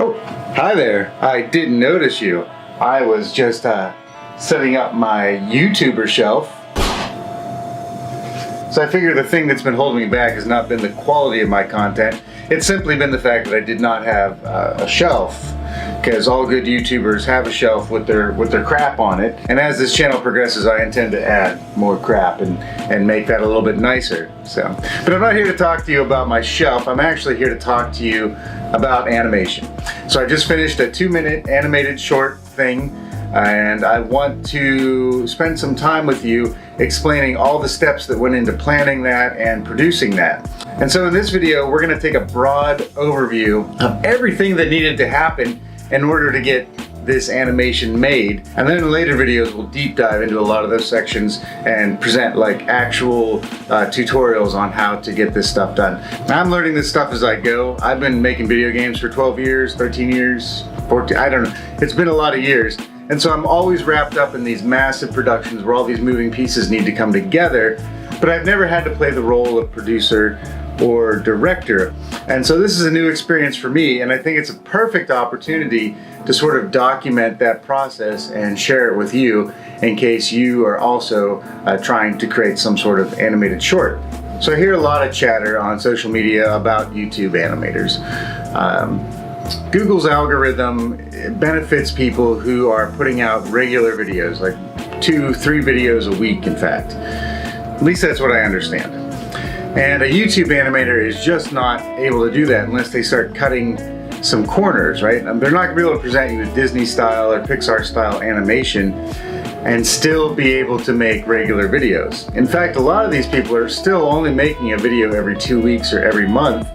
Oh, hi there. I didn't notice you. I was just setting up my YouTuber shelf. So I figure the thing that's been holding me back has not been the quality of my content. It's simply been the fact that I did not have a shelf, because all good YouTubers have a shelf with their crap on it. And as this channel progresses, I intend to add more crap and make that a little bit nicer. So, but I'm not here to talk to you about my shelf. I'm actually here to talk to you about animation. So I just finished a 2-minute animated short thing, and I want to spend some time with you explaining all the steps that went into planning that and producing that. And so in this video, we're going to take a broad overview of everything that needed to happen in order to get this animation made. And then in later videos, we'll deep dive into a lot of those sections and present like actual tutorials on how to get this stuff done. Now, I'm learning this stuff as I go. I've been making video games for 12 years, 13 years, 14, I don't know. It's been a lot of years. And so I'm always wrapped up in these massive productions where all these moving pieces need to come together, but I've never had to play the role of producer or director. And so this is a new experience for me, and I think it's a perfect opportunity to sort of document that process and share it with you in case you are also trying to create some sort of animated short. So I hear a lot of chatter on social media about YouTube animators. Google's algorithm benefits people who are putting out regular videos, like 2-3 videos a week, in fact. At least that's what I understand. And a YouTube animator is just not able to do that unless they start cutting some corners, right? They're not gonna be able to present you a Disney style or Pixar style animation and still be able to make regular videos. In fact, a lot of these people are still only making a video every 2 weeks or every month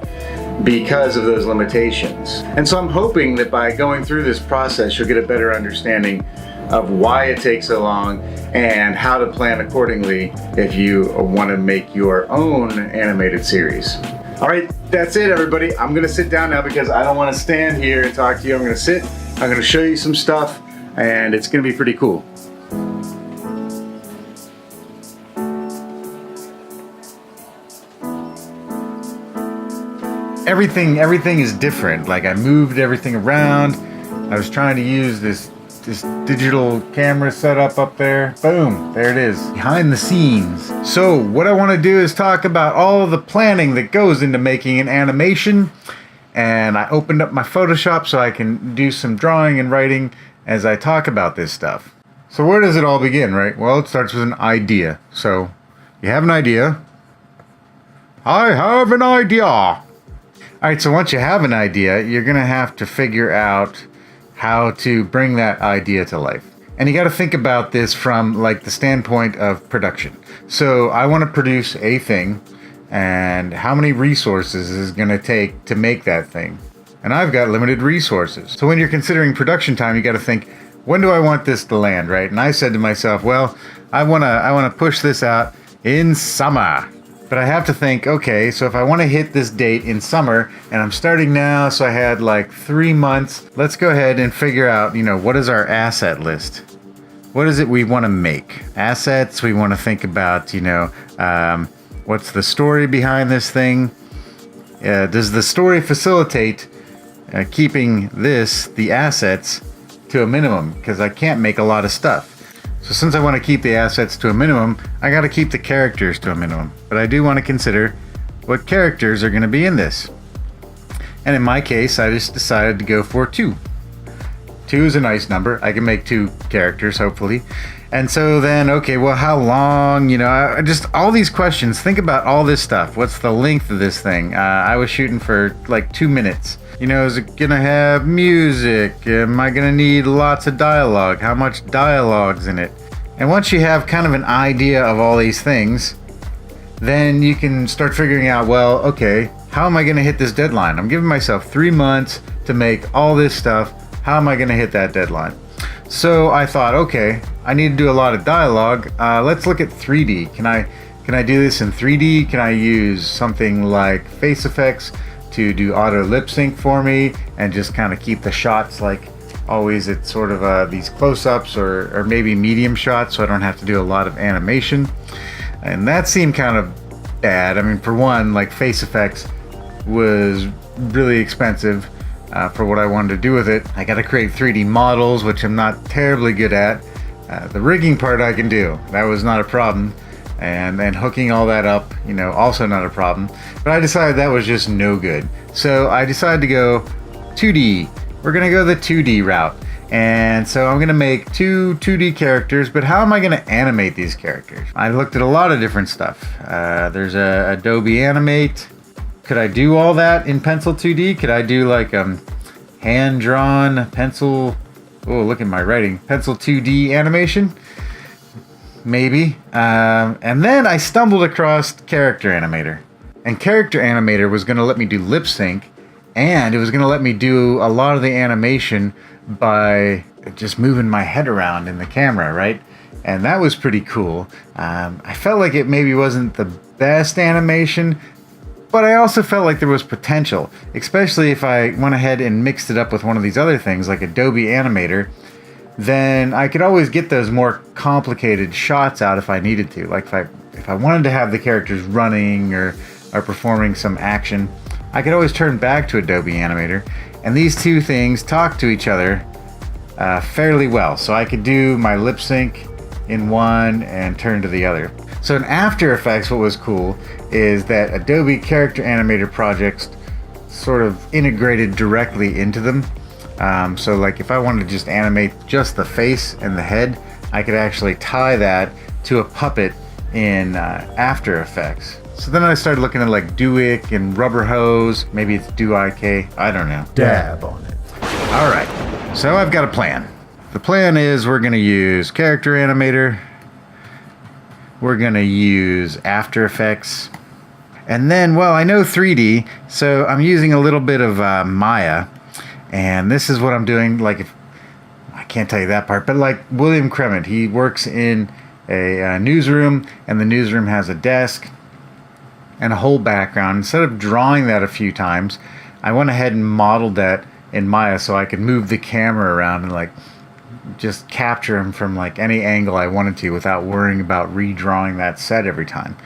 because of those limitations. And so I'm hoping that by going through this process, you'll get a better understanding of why it takes so long and how to plan accordingly if you want to make your own animated series. All right, that's it, everybody. I'm gonna sit down now because I don't want to stand here and talk to you. I'm gonna sit, I'm gonna show you some stuff, and it's gonna be pretty cool. Everything is different. Like, I moved everything around. I was trying to use this digital camera setup up there. Boom, there it is, behind the scenes. So what I want to do is talk about all the planning that goes into making an animation. And I opened up my Photoshop so I can do some drawing and writing as I talk about this stuff. So where does it all begin, right? Well, it starts with an idea. So you have an idea. I have an idea. All right, so once you have an idea, you're gonna have to figure out how to bring that idea to life. And you got to think about this from like the standpoint of production. So I want to produce a thing, and how many resources is it going to take to make that thing? And I've got limited resources. So when you're considering production time, you got to think, when do I want this to land, right? And I said to myself, well, I want to push this out in summer. But I have to think, okay, so if I want to hit this date in summer, and I'm starting now, so I had like 3 months, let's go ahead and figure out, what is our asset list? What is it we want to make? Assets, we want to think about, what's the story behind this thing? Does the story facilitate keeping the assets, to a minimum? Because I can't make a lot of stuff. So since I want to keep the assets to a minimum, I got to keep the characters to a minimum. But I do want to consider what characters are going to be in this. And in my case, I just decided to go for 2. 2 is a nice number. I can make 2 characters, hopefully. And so then, okay, well, how long, just all these questions. Think about all this stuff. What's the length of this thing? I was shooting for like 2 minutes. Is it gonna have music? Am I gonna need lots of dialogue? How much dialogue's in it? And once you have kind of an idea of all these things, then you can start figuring out, well, okay, how am I gonna hit this deadline? I'm giving myself 3 months to make all this stuff. How am I gonna hit that deadline? So I thought, okay, I need to do a lot of dialogue. Let's look at 3D. Can I do this in 3D? Can I use something like face effects to do auto lip sync for me and just kind of keep the shots like always at sort of these close-ups or maybe medium shots, so I don't have to do a lot of animation? And that seemed kind of bad. I mean, for one, like face effects was really expensive. for what I wanted to do with it. I got to create 3D models, which I'm not terribly good at. The rigging part I can do. That was not a problem. And then hooking all that up, you know, also not a problem. But I decided that was just no good. So I decided to go 2D. We're gonna go the 2D route. And so I'm gonna make two 2D characters, but how am I gonna animate these characters? I looked at a lot of different stuff. There's a Adobe Animate. Could I do all that in Pencil 2D? Could I do like hand-drawn pencil, oh, look at my writing, Pencil 2D animation? Maybe. And then I stumbled across Character Animator. And Character Animator was going to let me do lip sync, and it was going to let me do a lot of the animation by just moving my head around in the camera, right? And that was pretty cool. I felt like it maybe wasn't the best animation, but I also felt like there was potential, especially if I went ahead and mixed it up with one of these other things like Adobe Animator. Then I could always get those more complicated shots out if I needed to. Like if I wanted to have the characters running or performing some action, I could always turn back to Adobe Animator. And these two things talk to each other fairly well. So I could do my lip sync in one and turn to the other. So in After Effects, what was cool is that Adobe Character Animator projects sort of integrated directly into them. So like if I wanted to just animate just the face and the head, I could actually tie that to a puppet in After Effects. So then I started looking at like Duik and Rubber Hose, maybe it's Do-I-K, I don't know. Dab on it. All right, so I've got a plan. The plan is we're gonna use Character Animator, we're gonna use After Effects, and then, well, I know 3D, so I'm using a little bit of Maya. And this is what I'm doing, like, if I can't tell you that part, but like William Crement, he works in a newsroom, and the newsroom has a desk and a whole background. Instead of drawing that a few times, I went ahead and modeled that in Maya so I could move the camera around and like just capture him from like any angle I wanted to without worrying about redrawing that set every time.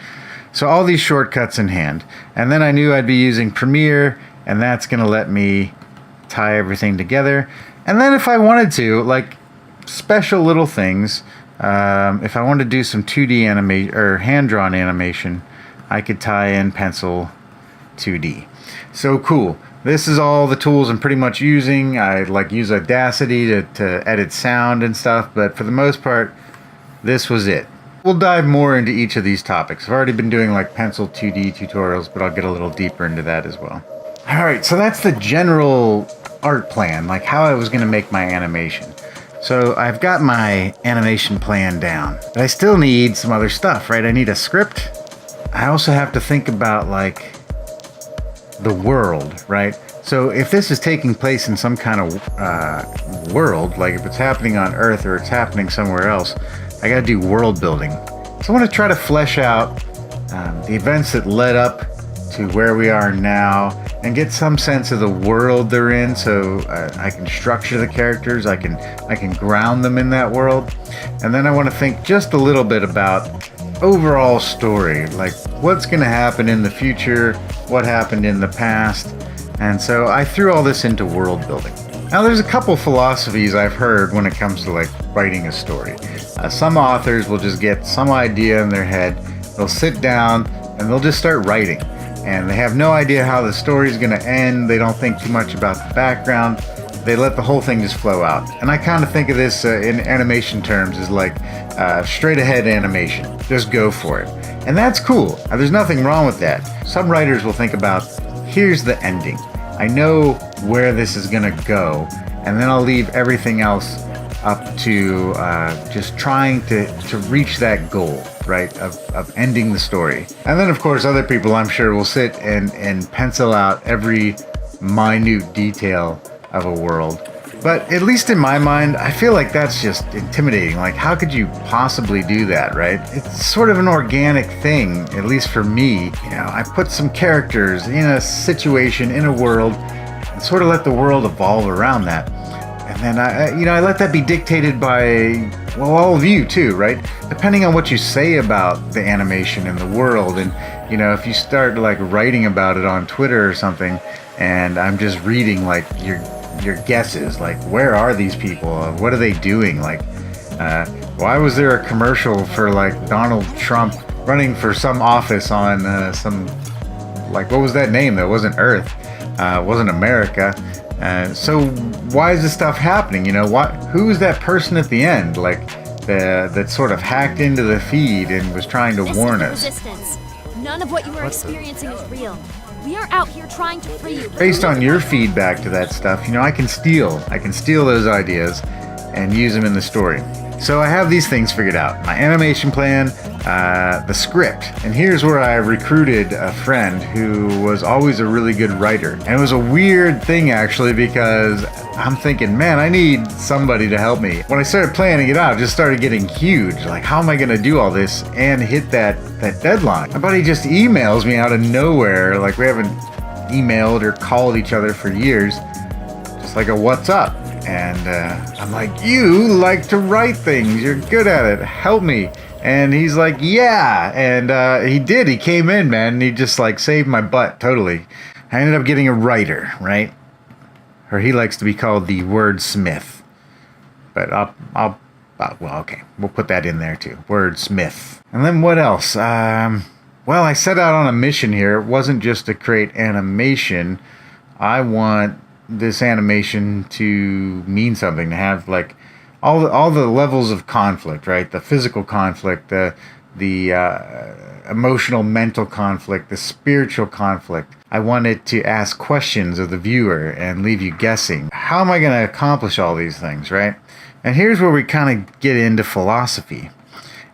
So all these shortcuts in hand. And then I knew I'd be using Premiere, and that's going to let me tie everything together. And then if I wanted to, like special little things, if I wanted to do some 2D animation or hand-drawn animation, I could tie in Pencil 2D. So cool. This is all the tools I'm pretty much using. I like use Audacity to edit sound and stuff, but for the most part, this was it. We'll dive more into each of these topics. I've already been doing like Pencil 2D tutorials, but I'll get a little deeper into that as well. All right, so that's the general art plan, like how I was going to make my animation. So I've got my animation plan down, but I still need some other stuff, right? I need a script. I also have to think about like the world, right? So if this is taking place in some kind of world, like if it's happening on Earth or it's happening somewhere else, I got to do world building. So I want to try to flesh out the events that led up to where we are now and get some sense of the world they're in, so I can structure the characters, I can ground them in that world. And then I want to think just a little bit about overall story, like what's going to happen in the future, what happened in the past. And so I threw all this into world building. Now there's a couple philosophies I've heard when it comes to like writing a story. Some authors will just get some idea in their head, they'll sit down and they'll just start writing. And they have no idea how the story is going to end. They don't think too much about the background. They let the whole thing just flow out. And I kind of think of this in animation terms as like straight ahead animation. Just go for it. And that's cool. There's nothing wrong with that. Some writers will think about, here's the ending. I know where this is going to go. And then I'll leave everything else up to just trying to reach that goal, right, of ending the story. And then, of course, other people, I'm sure, will sit and pencil out every minute detail of a world. But at least in my mind, I feel like that's just intimidating. Like, how could you possibly do that, right? It's sort of an organic thing, at least for me. You know, I put some characters in a situation, in a world, and sort of let the world evolve around that. And then I let that be dictated by, well, all of you too, right? Depending on what you say about the animation in the world. And, you know, if you start like writing about it on Twitter or something, and I'm just reading like your guesses, like where are these people? What are they doing? Like, why was there a commercial for like Donald Trump running for some office on some, like, what was that name? That wasn't Earth, wasn't America. So why is this stuff happening? You know, who is that person at the end, like that sort of hacked into the feed and was trying to warn us? Resistance. None of what you are experiencing is real. We are out here trying to free you. Based on your feedback to that stuff, you know, I can steal those ideas and use them in the story. So I have these things figured out. My animation plan, the script. And here's where I recruited a friend who was always a really good writer. And it was a weird thing actually, because I'm thinking, man, I need somebody to help me. When I started planning it out, it just started getting huge. Like, how am I gonna do all this and hit that deadline? My buddy just emails me out of nowhere. Like, we haven't emailed or called each other for years. Just like a what's up. And I'm like, you like to write things, you're good at it, help me. And he's like, yeah. And he did. He came in, man, and he just like saved my butt totally. I ended up getting a writer, right? Or he likes to be called the wordsmith. But well, okay, we'll put that in there too, wordsmith. And then what else? Well, I set out on a mission here. It wasn't just to create animation. I want this animation to mean something, to have like all the levels of conflict, right? The physical conflict, the emotional, mental conflict, the spiritual conflict. I wanted to ask questions of the viewer and leave you guessing. How am I going to accomplish all these things, right? And here's where we kind of get into philosophy.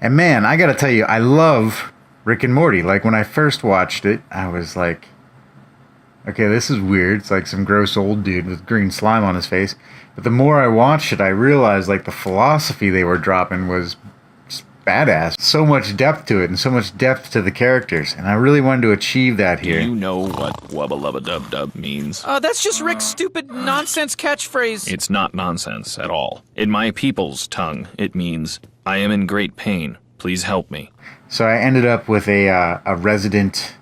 And man, I got to tell you, I love Rick and Morty. Like, when I first watched it, I was like, okay, this is weird. It's like some gross old dude with green slime on his face. But the more I watched it, I realized like the philosophy they were dropping was just badass. So much depth to it and so much depth to the characters. And I really wanted to achieve that here. Do you know what wubba lubba dub dub means? That's just Rick's stupid nonsense catchphrase. It's not nonsense at all. In my people's tongue, it means, I am in great pain. Please help me. So I ended up with a resident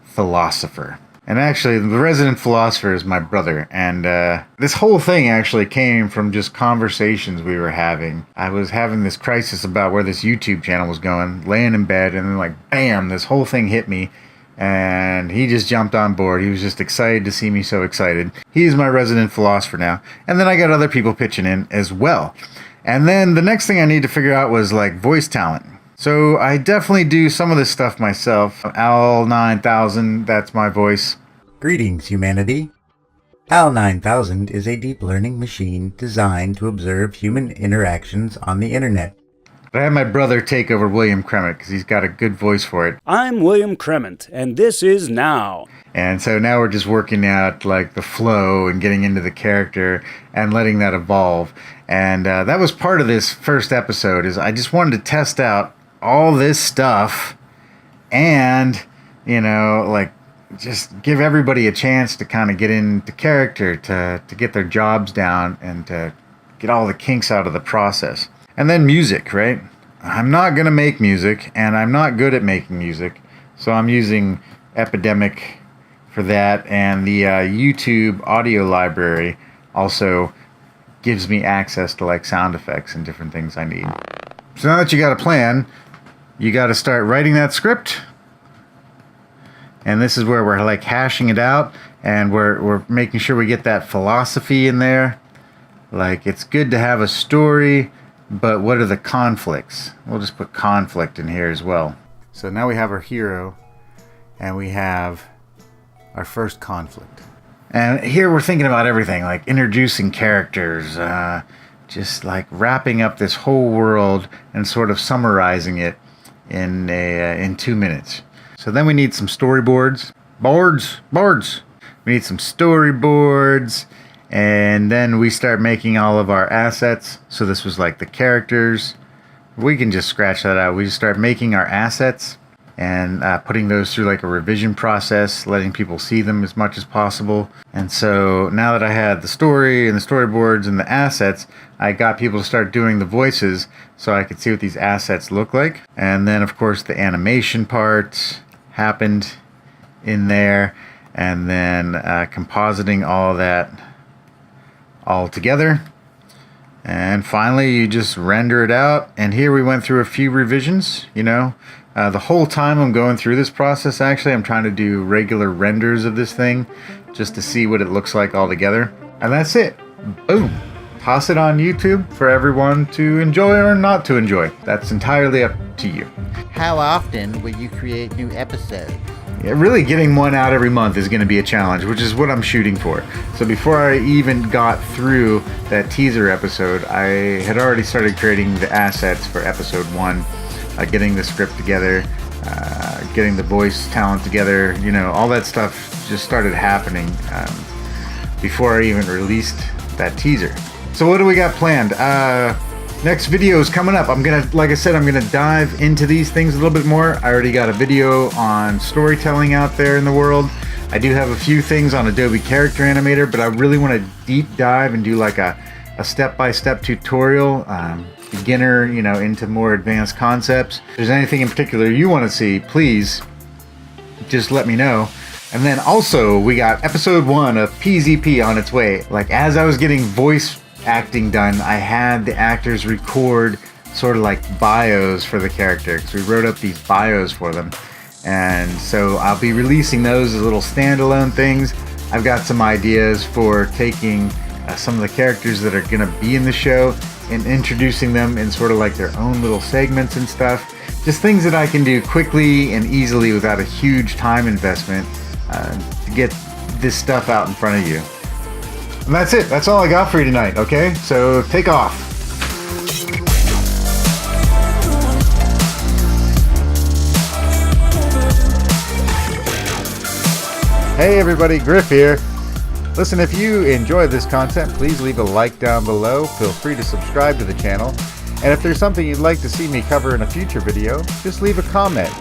philosopher. And actually, the resident philosopher is my brother. And this whole thing actually came from just conversations we were having. I was having this crisis about where this YouTube channel was going, laying in bed, and then like, bam, this whole thing hit me. And he just jumped on board. He was just excited to see me so excited. He's my resident philosopher now. And then I got other people pitching in as well. And then the next thing I need to figure out was like voice talent. So I definitely do some of this stuff myself. Al 9000, that's my voice. Greetings, humanity. HAL 9000 is a deep learning machine designed to observe human interactions on the internet. But I had my brother take over William Crement because he's got a good voice for it. I'm William Crement, and this is Now. And so now we're just working out like the flow and getting into the character and letting that evolve. And that was part of this first episode, is I just wanted to test out all this stuff and, you know, like, just give everybody a chance to kind of get into character, to get their jobs down and to get all the kinks out of the process. And then music, right? I'm not going to make music, and I'm not good at making music, so I'm using Epidemic for that, and the YouTube audio library also gives me access to like sound effects and different things I need. So now that you got a plan, you got to start writing that script. And this is where we're like hashing it out, and we're making sure we get that philosophy in there. Like, it's good to have a story, but what are the conflicts? We'll just put conflict in here as well. So now we have our hero, and we have our first conflict. And here we're thinking about everything, like introducing characters, just like wrapping up this whole world and sort of summarizing it in 2 minutes. So then we need some storyboards. Boards. We need some storyboards. And then we start making all of our assets. So this was like the characters. We can just scratch that out. We just start making our assets and putting those through like a revision process, letting people see them as much as possible. And so now that I had the story and the storyboards and the assets, I got people to start doing the voices so I could see what these assets look like. And then of course the animation part happened in there. and then compositing all that all together. And finally you just render it out. And here we went through a few revisions, you know. The whole time I'm going through this process, actually, I'm trying to do regular renders of this thing just to see what it looks like all together. And that's it. Boom. Toss it on YouTube for everyone to enjoy or not to enjoy. That's entirely up to you. How often will you create new episodes? Yeah, really getting one out every month is going to be a challenge, which is what I'm shooting for. So before I even got through that teaser episode, I had already started creating the assets for episode 1, getting the script together, getting the voice talent together, you know, all that stuff just started happening before I even released that teaser. So what do we got planned? Next video is coming up. Like I said, I'm gonna dive into these things a little bit more. I already got a video on storytelling out there in the world. I do have a few things on Adobe Character Animator, but I really want to deep dive and do like a step-by-step tutorial, beginner, you know, into more advanced concepts. If there's anything in particular you want to see, please just let me know. And then also we got episode 1 of PZP on its way. Like, as I was getting voice acting done, I had the actors record sort of like bios for the character, because we wrote up these bios for them. And so I'll be releasing those as little standalone things. I've got some ideas for taking some of the characters that are going to be in the show and introducing them in sort of like their own little segments and stuff. Just things that I can do quickly and easily without a huge time investment to get this stuff out in front of you. And that's it. That's all I got for you tonight, okay? So take off. Hey everybody, Griff here. Listen, if you enjoyed this content, please leave a like down below. Feel free to subscribe to the channel. And if there's something you'd like to see me cover in a future video, just leave a comment.